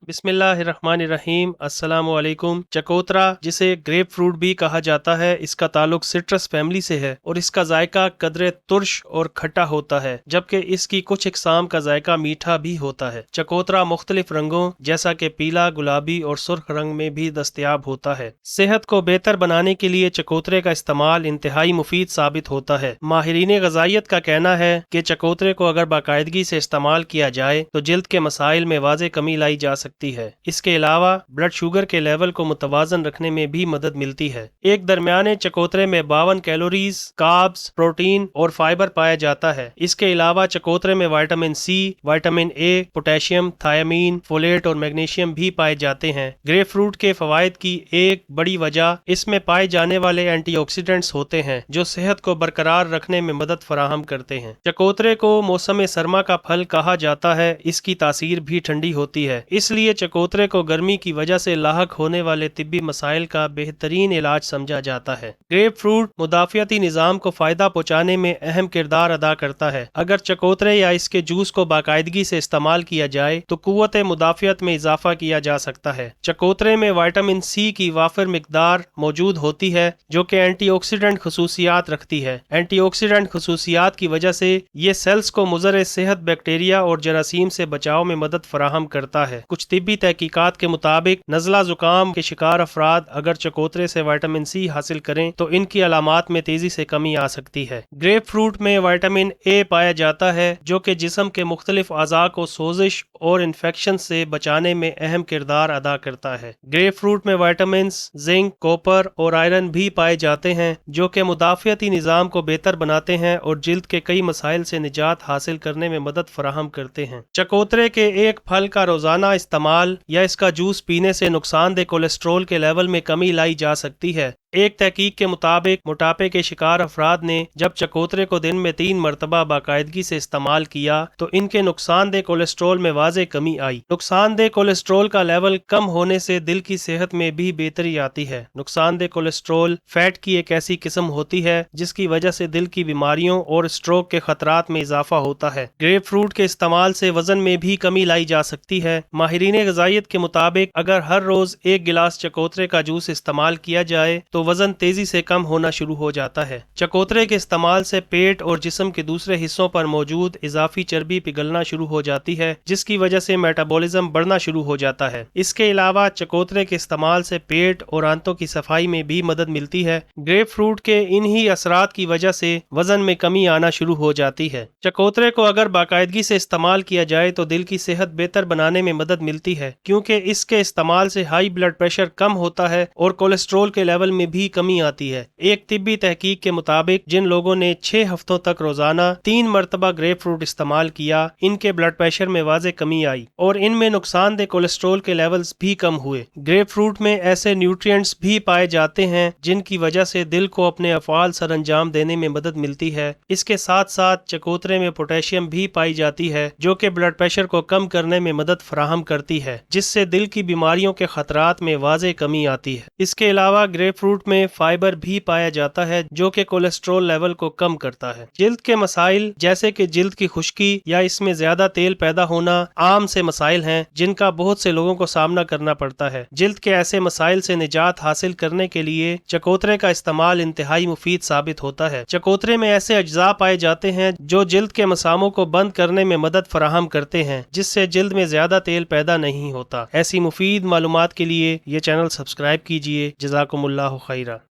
बिस्मिल्लाहिर्रहमानिर्रहीम। अस्सलाम वालेकुम। चकोतरा, जिसे ग्रेप फ्रूट भी कहा जाता है, इसका ताल्लुक सिट्रस फैमिली से है और इसका जायका कदरे तुर्श और खट्टा होता है, जबकि इसकी कुछ इकसाम का जायका मीठा भी होता है। चकोतरा मुख्तलिफ रंगों जैसा कि पीला, गुलाबी और सुर्ख रंग में भी दस्तयाब होता है। सेहत को बेहतर बनाने के लिए चकोतरे का इस्तेमाल इंतहाई मुफीद साबित होता है। माहिरीन ग़िज़ाइयत का कहना है कि चकोतरे को अगर बाकायदगी से इस्तेमाल किया जाए तो जिल्द के मसाइल में वाज़े कमी लाई जा सकती है। इसके अलावा ब्लड शुगर के लेवल को मुतवाजन रखने में भी मदद मिलती है। एक दरमियाने चकोतरे में 52 कैलोरीज, कार्ब्स, प्रोटीन और फाइबर पाया जाता है। इसके अलावा चकोतरे में vitamin C, vitamin A, potassium, thiamine, folate और मैग्नीशियम भी पाए जाते हैं। ग्रेप फ्रूट के फवायद की एक बड़ी वजह इसमें पाए जाने वाले एंटीऑक्सीडेंट्स होते हैं, जो सेहत को बरकरार रखने में मदद फराहम करते हैं। चकोतरे को मौसम सरमा का फल कहा जाता है। इसकी तासीर भी ठंडी होती है, इसलिए चकोतरे को गर्मी की वजह से लाहक होने वाले तिब्बी मसाइल का बेहतरीन इलाज समझा जाता है। ग्रेप फ्रूट मुदाफियाती निज़ाम को फायदा पहुँचाने में अहम किरदार अदा करता है। अगर चकोतरे या इसके जूस को बाकायदगी से इस्तेमाल किया जाए तो कुव्वत मुदाफियत में इजाफा किया जा सकता है। चकोतरे में विटामिन सी की वाफिर मिकदार मौजूद होती है, जो कि एंटीऑक्सीडेंट खसूसियात रखती है। एंटीऑक्सीडेंट खसूसियात की वजह से ये सेल्स को मुज़र सेहत बैक्टीरिया और जरासीम से बचाव में मदद फराहम करता है। कुछ तिब्बी तहकीकात के मुताबिक नज़ला जुकाम के शिकार अफराद अगर चकोतरे से विटामिन सी हासिल करें तो इनकी अलामात में तेजी से कमी आ सकती है। ग्रेप फ्रूट में विटामिन ए पाया जाता है, जो कि जिस्म के मुख्तलिफ अज़ा को सोजिश और इन्फेक्शन से बचाने में अहम किरदार अदा करता है। ग्रेप फ्रूट में विटामिन, जिंक, कॉपर और आयरन भी पाए जाते हैं, जो कि मुदाफियाती निज़ाम को बेहतर बनाते हैं और जिल्द के कई मसाइल से निजात हासिल करने में मदद फराहम करते हैं। चकोतरे के एक फल का रोजाना इस्तेमाल या इसका जूस पीने से नुकसानदेह कोलेस्ट्रोल के लेवल में कमी लाई जा सकती है। एक तहकीक के मुताबिक मोटापे के शिकार अफराद ने जब चकोतरे को दिन में 3 मरतबा बाकायदगी से इस्तेमाल किया तो इनके नुकसानदेह कोलेस्ट्रोल में वाज़े कमी आई। नुकसानदेह कोलेस्ट्रोल का लेवल कम होने से दिल की सेहत में भी बेहतरी आती है। नुकसानदेह कोलेस्ट्रोल फैट की एक ऐसी किस्म होती है जिसकी वजह से दिल की बीमारियों और स्ट्रोक के खतरात में इजाफा होता है। ग्रेप फ्रूट के इस्तेमाल से वजन में भी कमी लाई जा सकती है। माहिरीन ग़िज़ाइयत के मुताबिक अगर हर रोज 1 गिलास चकोतरे का जूस इस्तेमाल किया जाए तो वजन तेजी से कम होना शुरू हो जाता है। चकोतरे के इस्तेमाल से पेट और जिस्म के दूसरे हिस्सों पर मौजूद इजाफी चर्बी पिघलना शुरू हो जाती है, जिसकी वजह से मेटाबॉलिज्म बढ़ना शुरू हो जाता है। इसके अलावा चकोतरे के इस्तेमाल से पेट और आंतों की सफाई में भी मदद मिलती है। ग्रेप फ्रूट के इन्हीं असरात की वजह से वजन में कमी आना शुरू हो जाती है। चकोतरे को अगर बाकायदगी से इस्तेमाल किया जाए तो दिल की सेहत बेहतर बनाने में मदद मिलती है, क्योंकि इसके इस्तेमाल से हाई ब्लड प्रेशर कम होता है और कोलेस्ट्रोल के लेवल में भी कमी आती है। एक तिब्बी तहकीक के मुताबिक जिन लोगों ने 6 हफ्तों तक रोजाना 3 मरतबा ग्रेप फ्रूट इस्तेमाल किया, इनके ब्लड प्रेशर में वाज़े कमी आई और इनमें नुकसानदेह कोलेस्ट्रोल के लेवल्स भी कम हुए। ग्रेप फ्रूट में ऐसे न्यूट्रिएंट्स भी पाए जाते हैं जिनकी वजह से दिल को अपने अफ़आल सरअंजाम देने में मदद मिलती है। इसके साथ साथ चकोतरे में पोटेशियम भी पाई जाती है, जो कि ब्लड प्रेशर को कम करने में मदद फराहम करती है, जिससे दिल की बीमारियों के खतरात में वाज़े कमी आती है। इसके अलावा ग्रेप फ्रूट में फाइबर भी पाया जाता है, जो कि कोलेस्ट्रोल लेवल को कम करता है। जिल्द के मसाइल जैसे कि जिल्द की खुश्की या इसमें ज्यादा तेल पैदा होना आम से मसाइल हैं, जिनका बहुत से लोगों को सामना करना पड़ता है। जिल्द के ऐसे मसाइल से निजात हासिल करने के लिए चकोतरे का इस्तेमाल इंतहाई मुफीद साबित होता है। चकोतरे में ऐसे अज्जा पाए जाते हैं जो जिल्द के मसामों को बंद करने में मदद फराहम करते हैं, जिससे जिल्द में ज्यादा तेल पैदा नहीं होता। ऐसी मुफीद मालूमात के लिए ये चैनल सब्सक्राइब कीजिए। जज़ाकुमुल्लाहु खैरा।